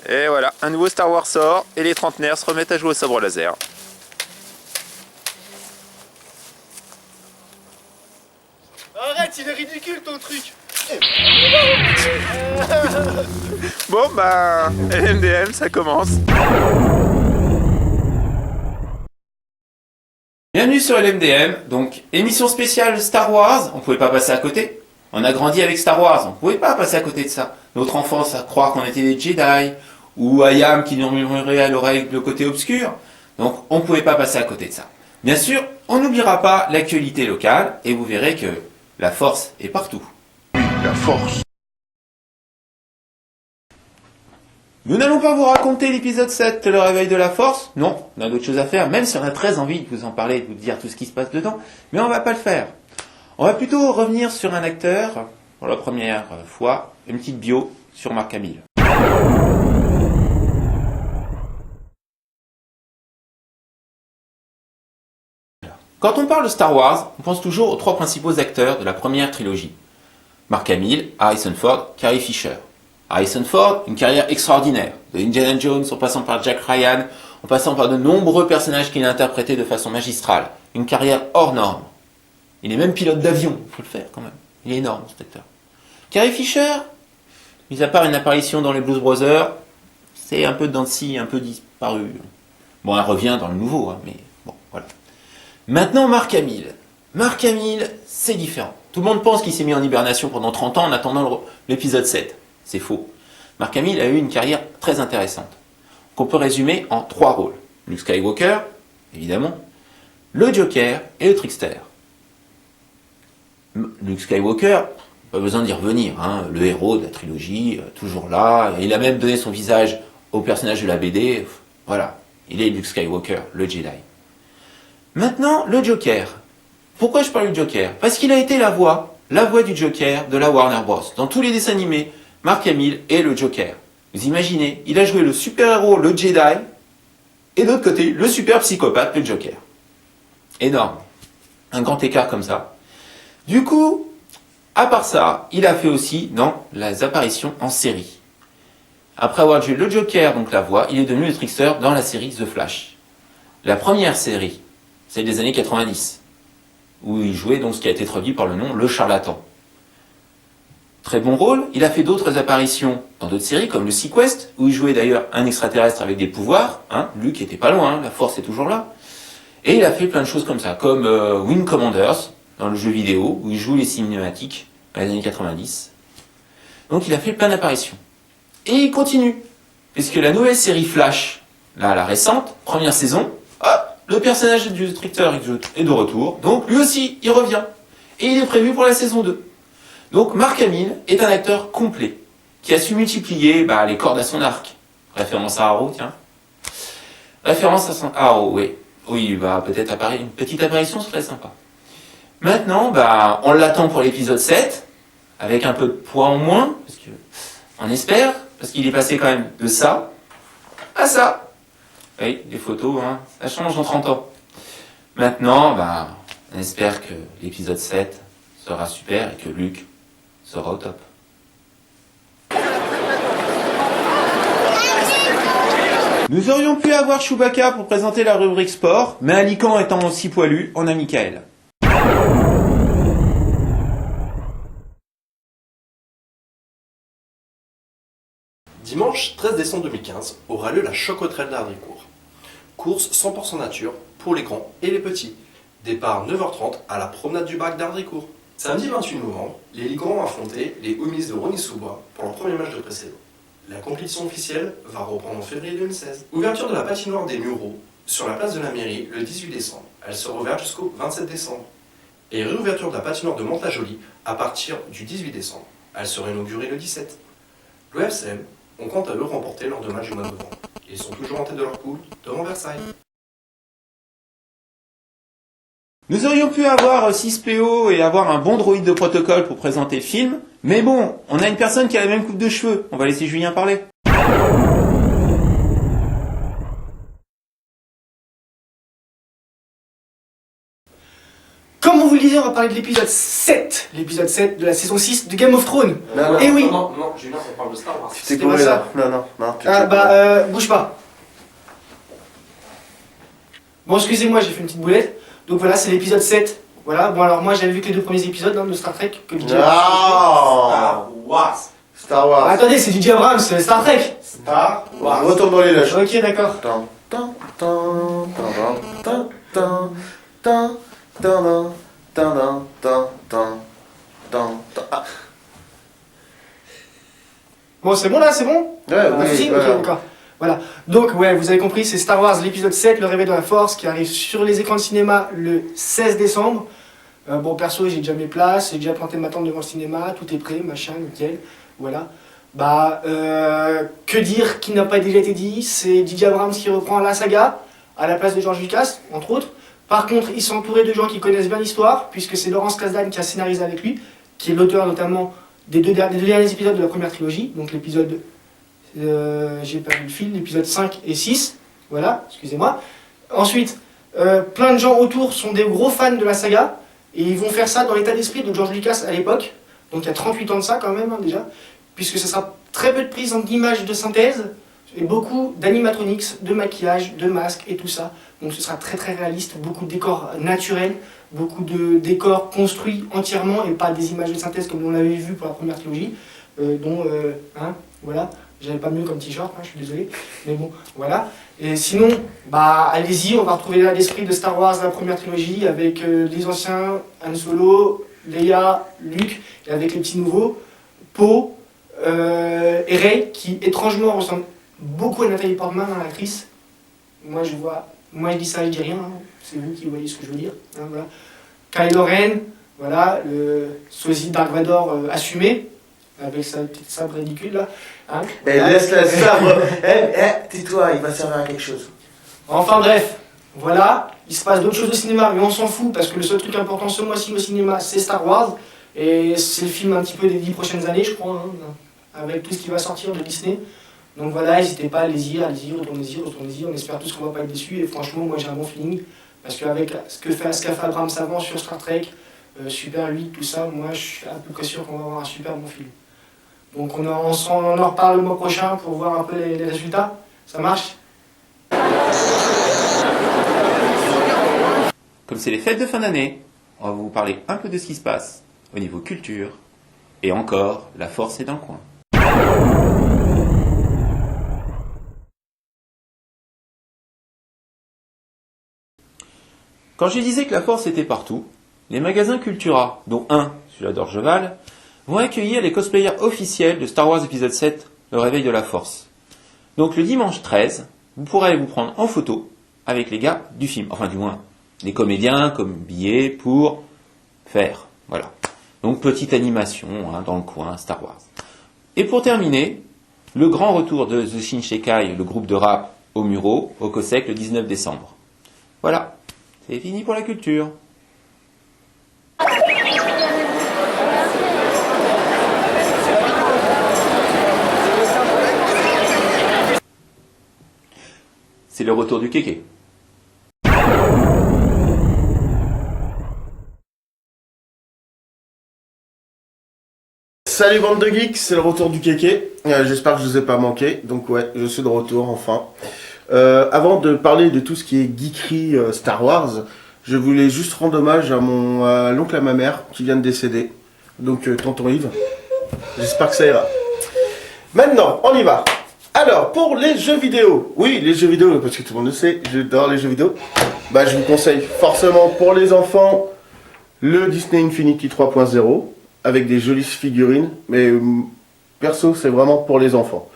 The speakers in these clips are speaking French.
Et voilà, un nouveau Star Wars sort et les trentenaires se remettent à jouer au sabre laser. Arrête, il est ridicule ton truc. Bon bah, LMDM, ça commence. Bienvenue sur LMDM, donc émission spéciale Star Wars, on pouvait pas passer à côté. On a grandi avec Star Wars, on pouvait pas passer à côté de ça. Notre enfance à croire qu'on était des Jedi, ou Ayam qui nous murmurait à l'oreille le côté obscur, donc on pouvait pas passer à côté de ça. Bien sûr, on n'oubliera pas l'actualité locale, et vous verrez que la force est partout. La force. Nous n'allons pas vous raconter l'épisode 7, le réveil de la force. Non, on a d'autres choses à faire, même si on a très envie de vous en parler, de vous dire tout ce qui se passe dedans. Mais on va pas le faire. On va plutôt revenir sur un acteur, pour la première fois, une petite bio sur Mark Hamill. Quand on parle de Star Wars, on pense toujours aux trois principaux acteurs de la première trilogie. Mark Hamill, Harrison Ford, Carrie Fisher. Harrison Ford, une carrière extraordinaire, de Indiana Jones en passant par Jack Ryan, en passant par de nombreux personnages qu'il a interprétés de façon magistrale. Une carrière hors norme. Il est même pilote d'avion, il faut le faire quand même. Il est énorme cet acteur. Carrie Fisher, mis à part une apparition dans les Blues Brothers, c'est un peu dans un peu disparu. Bon, elle revient dans le nouveau, hein, mais bon, voilà. Maintenant, Mark Hamill. Mark Hamill, c'est différent. Tout le monde pense qu'il s'est mis en hibernation pendant 30 ans en attendant l'épisode 7. C'est faux. Mark Hamill a eu une carrière très intéressante, qu'on peut résumer en 3 rôles. Luke Skywalker, évidemment, le Joker et le Trickster. Luke Skywalker, pas besoin d'y revenir, hein, le héros de la trilogie, toujours là, il a même donné son visage au personnage de la BD, voilà, il est Luke Skywalker, le Jedi. Maintenant, le Joker. Pourquoi je parle du Joker? Parce qu'il a été la voix du Joker de la Warner Bros. Dans tous les dessins animés, Mark Hamill est le Joker. Vous imaginez, il a joué le super-héros, le Jedi, et de l'autre côté, le super psychopathe, le Joker. Énorme. Un grand écart comme ça. Du coup, à part ça, il a fait aussi dans les apparitions en série. Après avoir joué le Joker, donc la voix, il est devenu le Trickster dans la série The Flash. La première série, celle des années 90, où il jouait donc ce qui a été traduit par le nom Le Charlatan. Très bon rôle, il a fait d'autres apparitions dans d'autres séries, comme le Sequest, où il jouait d'ailleurs un extraterrestre avec des pouvoirs, hein, Luke était pas loin, la force est toujours là. Et il a fait plein de choses comme ça, comme Wing Commanders, dans le jeu vidéo, où il joue les cinématiques, dans les années 90. Donc il a fait plein d'apparitions. Et il continue, puisque la nouvelle série Flash, là, la récente, première saison, hop, le personnage du Trickster est de retour, donc lui aussi, il revient. Et il est prévu pour la saison 2. Donc Mark Hamill est un acteur complet, qui a su multiplier les cordes à son arc. Référence à Arrow, tiens. Référence à son Arrow, oui. Oui, peut-être une petite apparition serait sympa. Maintenant, on l'attend pour l'épisode 7, avec un peu de poids en moins, parce que on espère, parce qu'il est passé quand même de ça à ça. Oui, les photos, hein, ça change en 30 ans. Maintenant, on espère que l'épisode 7 sera super et que Luke sera au top. Nous aurions pu avoir Chewbacca pour présenter la rubrique sport, mais Alican étant aussi poilu, on a Michael. Dimanche 13 décembre 2015 aura lieu la Chocotrail d'Ardricourt. Course 100% nature pour les grands et les petits. Départ 9h30 à la promenade du bac d'Ardricourt. Samedi 28 novembre, les Ligrans vont affronter les Homies de Rony-sous-Bois pour leur premier match de pré-saison. La compétition officielle va reprendre en février 2016. Ouverture de la patinoire des Mureaux sur la place de la mairie le 18 décembre. Elle sera ouverte jusqu'au 27 décembre. Et réouverture de la patinoire de Mantes-la-Jolie à partir du 18 décembre. Elle sera inaugurée le 17. Le FCM ont quant à eux remporté lors de match du mois de novembre. Ils sont toujours en tête de leur poule devant Versailles. Nous aurions pu avoir 6 PO et avoir un bon droïde de protocole pour présenter le film, mais bon, on a une personne qui a la même coupe de cheveux, on va laisser Julien parler. Comme vous vous le disiez, on va parler de l'épisode 7. L'épisode 7 de la saison 6 de Game of Thrones. Non, Et oui. non, Julien, on parle de Star Wars. Tu t'es C'était gouré pas là. ça. Non. Bouge pas. Bon, excusez-moi, j'ai fait une petite boulette. Donc voilà, c'est l'épisode 7. Voilà, bon alors moi j'avais vu que les 2 premiers épisodes de Star Trek que DJ Ah, Star Wars. Attendez, c'est DJ Abrams, c'est Star Trek. Star Wars. Retourne dans les loges. Ok, d'accord. Bon, c'est bon là, c'est bon? Oui, Ok, d'accord. Voilà. Donc, ouais, vous avez compris, c'est Star Wars, l'épisode 7, le réveil de la Force, qui arrive sur les écrans de cinéma le 16 décembre. Bon, perso, j'ai déjà mes places, j'ai déjà planté ma tente devant le cinéma, tout est prêt, machin, nickel. Voilà. Que dire qui n'a pas déjà été dit? C'est DJ Abrams qui reprend la saga, à la place de George Lucas, entre autres. Par contre, ils sont entourés de gens qui connaissent bien l'histoire, puisque c'est Lawrence Kasdan qui a scénarisé avec lui, qui est l'auteur notamment des deux derniers épisodes de la première trilogie, donc l'épisode, j'ai perdu le fil, l'épisode 5 et 6, voilà, excusez-moi. Ensuite, plein de gens autour sont des gros fans de la saga, et ils vont faire ça dans l'état d'esprit de George Lucas à l'époque, donc il y a 38 ans de ça quand même, déjà, puisque ce sera très peu de prises d'images de synthèse, et beaucoup d'animatronics, de maquillage, de masques et tout ça. Donc ce sera très très réaliste, beaucoup de décors naturels, beaucoup de décors construits entièrement et pas des images de synthèse comme on l'avait vu pour la première trilogie, voilà, j'avais pas mieux comme t-shirt, je suis désolé, mais bon, voilà. Et sinon, allez-y, on va retrouver l'esprit de Star Wars, la première trilogie, avec les anciens, Han Solo, Leia, Luke, et avec les petits nouveaux, Poe, et Rey, qui étrangement ressemble beaucoup à Nathalie Portman, l'actrice. Moi je dis ça, je dis rien, c'est vous qui voyez ce que je veux dire. Voilà. Kylo Ren, voilà, le sosie Dark Vador assumé, avec sa petite sabre ridicule là. Laisse la sabre. Tais-toi, il va servir à quelque chose. Enfin bref, voilà, il se passe d'autres choses au cinéma, mais on s'en fout parce que le seul truc important ce mois-ci au cinéma, c'est Star Wars. Et c'est le film un petit peu des 10 prochaines années, je crois, avec tout ce qui va sortir de Disney. Donc voilà, n'hésitez pas, allez-y, retournez-y, on espère tous qu'on va pas être déçus. Et franchement, moi j'ai un bon feeling, parce qu'avec ce qu'a fait Abrams avant sur Star Trek, Super 8, tout ça, moi je suis à peu près sûr qu'on va avoir un super bon film. Donc on en reparle le mois prochain pour voir un peu les résultats. Ça marche? Comme c'est les fêtes de fin d'année, on va vous parler un peu de ce qui se passe au niveau culture. Et encore, la force est dans le coin. Quand je disais que la force était partout, les magasins Cultura, dont un, celui d'Orgeval, vont accueillir les cosplayers officiels de Star Wars épisode 7, le réveil de la force. Donc le dimanche 13, vous pourrez aller vous prendre en photo avec les gars du film, enfin du moins, les comédiens comme billets pour faire, voilà. Donc petite animation dans le coin Star Wars. Et pour terminer, le grand retour de The Shinseikai, le groupe de rap au Muro, au COSEC le 19 décembre. Voilà, c'est fini pour la culture. C'est le retour du kéké. Salut bande de geeks, c'est le retour du kéké. J'espère que je vous ai pas manqué. Donc ouais, je suis de retour enfin. Avant de parler de tout ce qui est geekerie Star Wars, je voulais juste rendre hommage à mon l'oncle à ma mère qui vient de décéder. Donc tonton Yves. J'espère que ça ira. Maintenant, on y va. Alors, pour les jeux vidéo. Oui, les jeux vidéo, parce que tout le monde le sait, j'adore les jeux vidéo. Je vous conseille forcément pour les enfants le Disney Infinity 3.0 avec des jolies figurines. Mais perso, c'est vraiment pour les enfants.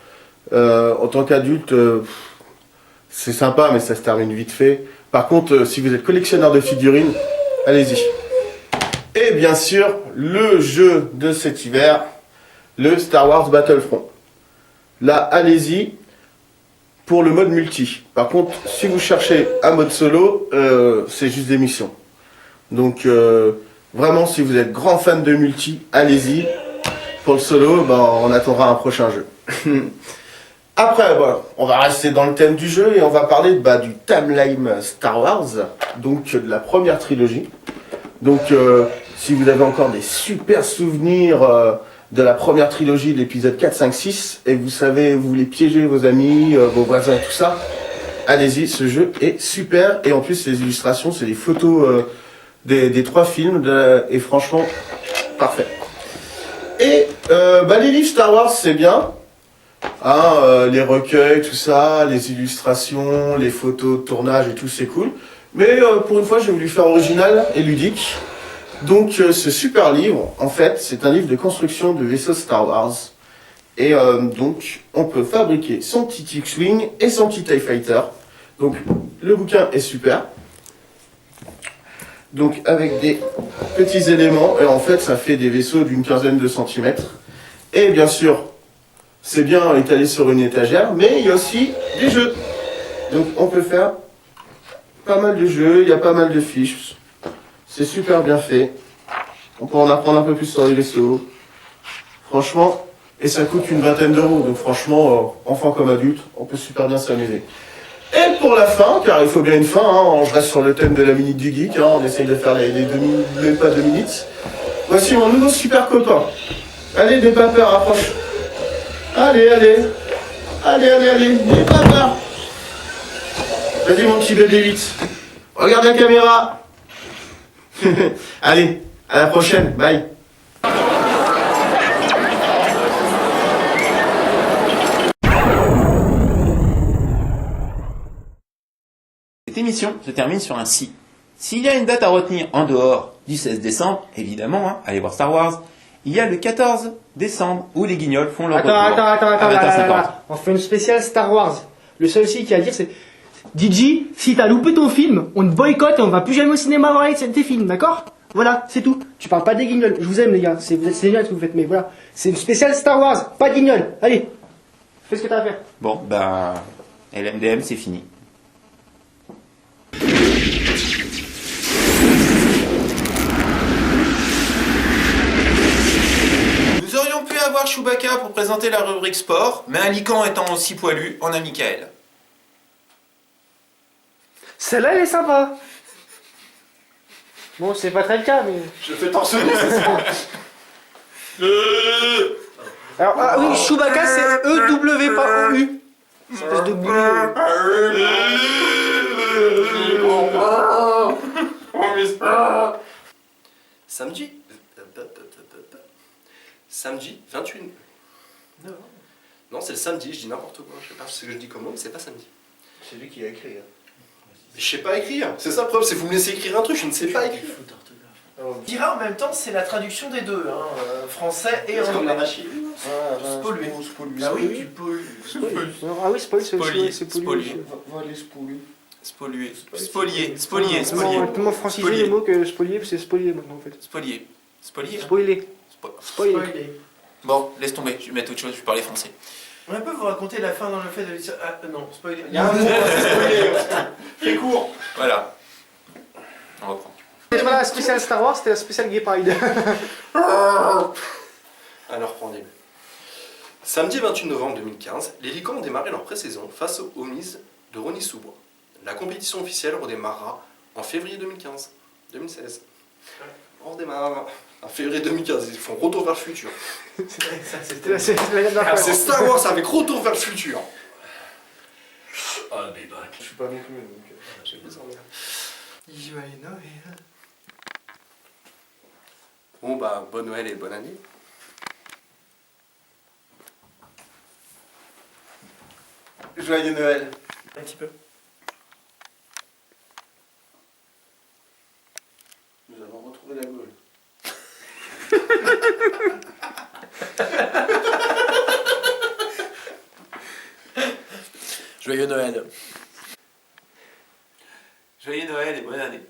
En tant qu'adulte, c'est sympa, mais ça se termine vite fait. Par contre, si vous êtes collectionneur de figurines, allez-y. Et bien sûr, le jeu de cet hiver, le Star Wars Battlefront. Là, allez-y pour le mode multi. Par contre, si vous cherchez un mode solo, c'est juste des missions. Donc, vraiment, si vous êtes grand fan de multi, allez-y. Pour le solo, on attendra un prochain jeu. Après, on va rester dans le thème du jeu et on va parler du timeline Star Wars, donc de la première trilogie. Donc si vous avez encore des super souvenirs de la première trilogie de l'épisode 4, 5, 6, et vous savez, vous voulez piéger vos amis, vos voisins et tout ça, allez-y, ce jeu est super. Et en plus, les illustrations, c'est des photos des 3 films, et franchement, parfait. Et les livres Star Wars, c'est bien. Hein, les recueils, tout ça, les illustrations, les photos de tournage et tout, c'est cool. Mais pour une fois, j'ai voulu faire original et ludique. Donc ce super livre, en fait, c'est un livre de construction de vaisseaux Star Wars. Et donc, on peut fabriquer son petit X-Wing et son petit TIE Fighter. Donc, le bouquin est super. Donc, avec des petits éléments, et en fait, ça fait des vaisseaux d'une quinzaine de centimètres. Et bien sûr, c'est bien étalé sur une étagère, mais il y a aussi des jeux. Donc, on peut faire pas mal de jeux, il y a pas mal de fiches. C'est super bien fait. On peut en apprendre un peu plus sur les vaisseaux. Franchement, et ça coûte une vingtaine d'euros. Donc franchement, enfant comme adulte, on peut super bien s'amuser. Et pour la fin, car il faut bien une fin, hein, je reste sur le thème de la minute du geek, hein, on essaye de faire les 2 minutes, même pas 2 minutes. Voici mon nouveau super copain. Allez, n'aie pas peur, approche. Allez, allez. Allez, n'aie pas peur. Vas-y mon petit bébé 8. Regarde la caméra. Allez, à la prochaine, bye. Cette émission se termine sur un si. S'il y a une date à retenir en dehors du 16 décembre, évidemment, hein, allez voir Star Wars, il y a le 14 décembre où les Guignols font leur retour. Attends. On fait une spéciale Star Wars. Le seul aussi qui a à dire, c'est DJ, si t'as loupé ton film, on te boycotte et on va plus jamais au cinéma voir tes films, d'accord? Voilà, c'est tout. Tu parles pas des Guignols. Je vous aime, les gars. C'est génial ce que vous faites, mais voilà. C'est une spéciale Star Wars, pas de Guignols. Allez, fais ce que t'as à faire. Bon, LMDM, c'est fini. Nous aurions pu avoir Chewbacca pour présenter la rubrique sport, mais un lican étant aussi poilu, on a Michael. Celle-là, elle est sympa. Bon, c'est pas très le cas, mais... Je fais torse nu, c'est ça. Alors, ah oui, Chewbacca, c'est E-W, pas O-U. Espèce de boulet. Samedi 28. Non, c'est le samedi, je dis n'importe quoi. Je sais pas ce que je dis comme mot, mais c'est pas samedi. C'est lui qui a écrit. Je sais pas écrire. C'est ça le problème, c'est que vous me laissez écrire un truc, je ne sais pas écrire. On dira en même temps, c'est la traduction des deux, hein, français et C'est comme la anglais. machine. Polluer. Ah oui, tu pollues. Ah oui, spoil, c'est Spolier, c'est spolier. Va aller spoiler. Spolier. Tellement francisé le mot que spolier, c'est spolier maintenant en fait. Spolier. Spoiler. Spoiler. Spoiler. Bon, laisse tomber, je vais mettre autre chose, je vais parler français. On peut vous raconter la fin dans le fait de dire. Ah non, spoiler. Il y a un mot, c'est spoiler. Fais court. Voilà. On reprend. C'était pas la spéciale Star Wars, c'était la spéciale Gay Pride. Alors, reprends début. Samedi 28 novembre 2015, les Licans ont démarré leur pré-saison face aux Homies de Rosny-sous-Bois. La compétition officielle redémarrera en février 2016. On redémarre. En février 2015, ils font retour vers le futur. C'était la dernière C'est fois. Star Wars avec retour vers le futur. Je suis pas non plus, donc... J'ai besoin de... Joyeux Noël. Bon bah, bonne Noël et bonne année. Joyeux Noël. Un petit peu. Nous avons retrouvé la Gaule. Joyeux Noël. Joyeux Noël et bonne année.